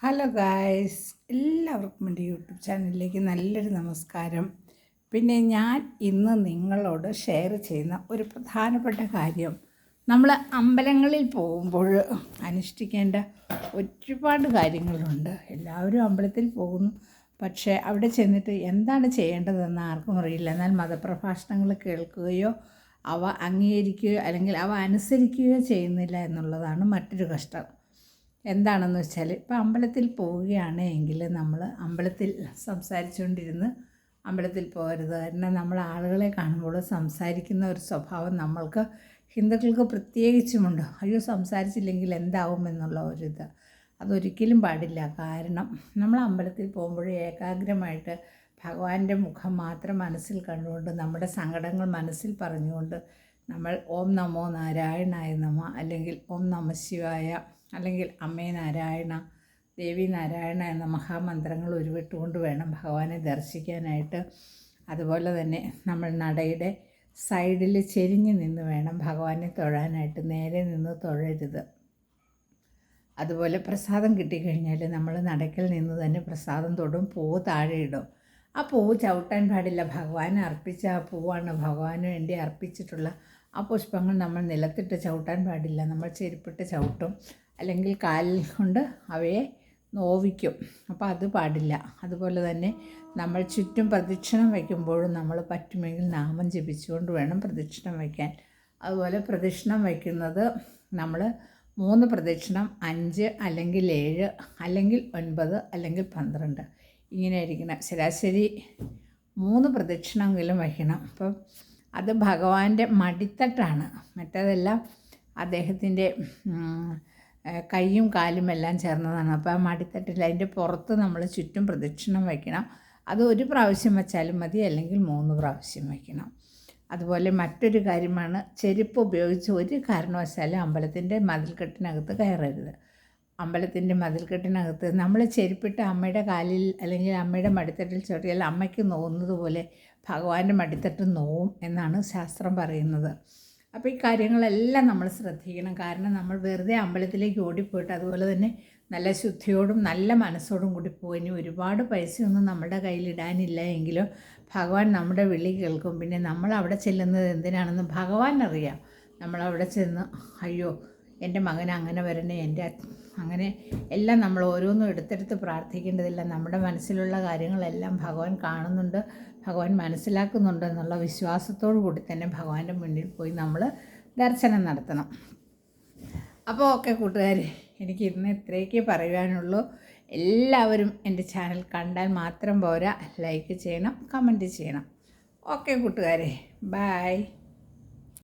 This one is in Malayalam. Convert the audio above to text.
ഹലോ ഗായ്സ്, എല്ലാവർക്കും എൻ്റെ യൂട്യൂബ് ചാനലിലേക്ക് നല്ലൊരു നമസ്കാരം. പിന്നെ ഞാൻ ഇന്ന് നിങ്ങളോട് ഷെയർ ചെയ്യുന്ന ഒരു പ്രധാനപ്പെട്ട കാര്യം, നമ്മൾ അമ്പലങ്ങളിൽ പോകുമ്പോൾ അനുഷ്ഠിക്കേണ്ട ഒരുപാട് കാര്യങ്ങളുണ്ട്. എല്ലാവരും അമ്പലത്തിൽ പോകുന്നു, പക്ഷേ അവിടെ ചെന്നിട്ട് എന്താണ് ചെയ്യേണ്ടതെന്ന് ആർക്കും അറിയില്ല. എന്നാൽ മതപ്രഭാഷണങ്ങൾ കേൾക്കുകയോ അവ അംഗീകരിക്കുകയോ അല്ലെങ്കിൽ അവ അനുസരിക്കുകയോ ചെയ്യുന്നില്ല എന്നുള്ളതാണ് മറ്റൊരു കഷ്ടം. എന്താണെന്ന് വെച്ചാൽ, ഇപ്പോൾ അമ്പലത്തിൽ പോവുകയാണ് എങ്കിൽ നമ്മൾ അമ്പലത്തിൽ സംസാരിച്ചുകൊണ്ടിരുന്ന് അമ്പലത്തിൽ പോകരുത്. കാരണം നമ്മൾ ആളുകളെ കാണുമ്പോൾ സംസാരിക്കുന്ന ഒരു സ്വഭാവം നമ്മൾക്ക് ഹിന്ദുക്കൾക്ക് പ്രത്യേകിച്ചുമുണ്ട്. അയ്യോ, സംസാരിച്ചില്ലെങ്കിൽ എന്താവും എന്നുള്ള ഒരിത് അതൊരിക്കലും പാടില്ല. കാരണം നമ്മൾ അമ്പലത്തിൽ പോകുമ്പോൾ ഏകാഗ്രമായിട്ട് ഭഗവാന്റെ മുഖം മാത്രം മനസ്സിൽ കണ്ടുകൊണ്ട് നമ്മുടെ സങ്കടങ്ങൾ മനസ്സിൽ പറഞ്ഞുകൊണ്ട് നമ്മൾ ഓം നമോ നാരായണായ നമ, അല്ലെങ്കിൽ ഓം നമ ശിവായ, അല്ലെങ്കിൽ അമ്മേ നാരായണ, ദേവി നാരായണ എന്ന മഹാമന്ത്രങ്ങൾ ഉരുവിട്ടുകൊണ്ട് വേണം ഭഗവാനെ ദർശിക്കാനായിട്ട്. അതുപോലെ തന്നെ നമ്മൾ നടയുടെ സൈഡിൽ ചെരിഞ്ഞ് നിന്ന് വേണം ഭഗവാനെ തൊഴാനായിട്ട്. നേരെ നിന്ന് തൊഴരുത്. അതുപോലെ പ്രസാദം കിട്ടിക്കഴിഞ്ഞാൽ നമ്മൾ നടക്കൽ നിന്ന് തന്നെ പ്രസാദം തൊടും, പൂവ് താഴെ ഇടും. ആ പൂവ് ചവിട്ടാൻ പാടില്ല. ഭഗവാനെ അർപ്പിച്ച ആ പൂവാണ് ഭഗവാന് വേണ്ടി അർപ്പിച്ചിട്ടുള്ള ആ പുഷ്പങ്ങൾ നമ്മൾ നിലത്തിട്ട് ചവിട്ടാൻ പാടില്ല. നമ്മൾ ചെരുപ്പിട്ട് ചവിട്ടും, അല്ലെങ്കിൽ കാലിൽ കൊണ്ട് അവയെ നോവിക്കും. അപ്പോൾ അത് പാടില്ല. അതുപോലെ തന്നെ നമ്മൾ ചുറ്റും പ്രദക്ഷിണം വയ്ക്കുമ്പോഴും നമ്മൾ പറ്റുമെങ്കിൽ നാമം ജപിച്ചുകൊണ്ട് വേണം പ്രദക്ഷിണം വയ്ക്കാൻ. അതുപോലെ പ്രദക്ഷിണം വയ്ക്കുന്നത് നമ്മൾ 3 പ്രദക്ഷിണം, 5 അല്ലെങ്കിൽ 7 അല്ലെങ്കിൽ 9 അല്ലെങ്കിൽ 12 ഇങ്ങനെ ആയിരിക്കണം. ശരാശരി 3 പ്രദക്ഷിണമെങ്കിലും വയ്ക്കണം. അപ്പം അത് ഭഗവാന്റെ മടിത്തട്ടാണ്. മറ്റേതെല്ലാം അദ്ദേഹത്തിൻ്റെ കൈയും കാലും എല്ലാം ചേർന്നതാണ്. അപ്പോൾ ആ മടിത്തട്ടിൽ അതിൻ്റെ പുറത്ത് നമ്മൾ ചുറ്റും പ്രദക്ഷിണം വയ്ക്കണം. അത് 1 പ്രാവശ്യം വെച്ചാലും മതി, അല്ലെങ്കിൽ 3 പ്രാവശ്യം വയ്ക്കണം. അതുപോലെ മറ്റൊരു കാര്യമാണ്, ചെരുപ്പ് ഉപയോഗിച്ച് ഒരു കാരണവശാലും അമ്പലത്തിൻ്റെ മതിൽക്കെട്ടിനകത്ത് കയറരുത്. അമ്പലത്തിൻ്റെ മതിൽക്കെട്ടിനകത്ത് നമ്മൾ ചെരുപ്പിട്ട് അമ്മയുടെ കാലിൽ അല്ലെങ്കിൽ അമ്മയുടെ മടിത്തട്ടിൽ ചവിട്ടിയാൽ അമ്മയ്ക്ക് നോവുന്നത് പോലെ ഭഗവാന്റെ മടിത്തട്ട് നോവും എന്നാണ് ശാസ്ത്രം പറയുന്നത്. അപ്പോൾ ഈ കാര്യങ്ങളെല്ലാം നമ്മൾ ശ്രദ്ധിക്കണം. കാരണം നമ്മൾ വെറുതെ അമ്പലത്തിലേക്ക് ഓടിപ്പോയിട്ട് അതുപോലെ തന്നെ നല്ല ശുദ്ധിയോടും നല്ല മനസ്സോടും കൂടി പോയിന് ഒരുപാട് പൈസയൊന്നും നമ്മുടെ കയ്യിലിടാനില്ല എങ്കിലും ഭഗവാൻ നമ്മുടെ വിളി കേൾക്കും. പിന്നെ നമ്മൾ അവിടെ ചെല്ലുന്നത് എന്തിനാണെന്ന് ഭഗവാൻ അറിയാം. നമ്മളവിടെ ചെന്ന് അയ്യോ എൻ്റെ മകൻ അങ്ങനെ വരണേ, എൻ്റെ അങ്ങനെ എല്ലാം നമ്മൾ ഓരോന്നും എടുത്തെടുത്ത് പ്രാർത്ഥിക്കേണ്ടതില്ല. നമ്മുടെ മനസ്സിലുള്ള കാര്യങ്ങളെല്ലാം ഭഗവാൻ കാണുന്നുണ്ട്, ഭഗവാൻ മനസ്സിലാക്കുന്നുണ്ട് എന്നുള്ള വിശ്വാസത്തോടു കൂടി തന്നെ ഭഗവാന്റെ മുന്നിൽ പോയി നമ്മൾ ദർശനം നടത്തണം. അപ്പോൾ ഓക്കെ കൂട്ടുകാരെ, എനിക്ക് ഇന്ന് ഇത്രയൊക്കെ പറയാനുള്ളൂ. എല്ലാവരും എൻ്റെ ചാനൽ കണ്ടാൽ മാത്രം പോരാ, ലൈക്ക് ചെയ്യണം, കമൻറ്റ് ചെയ്യണം. ഓക്കെ കൂട്ടുകാരെ, ബൈ.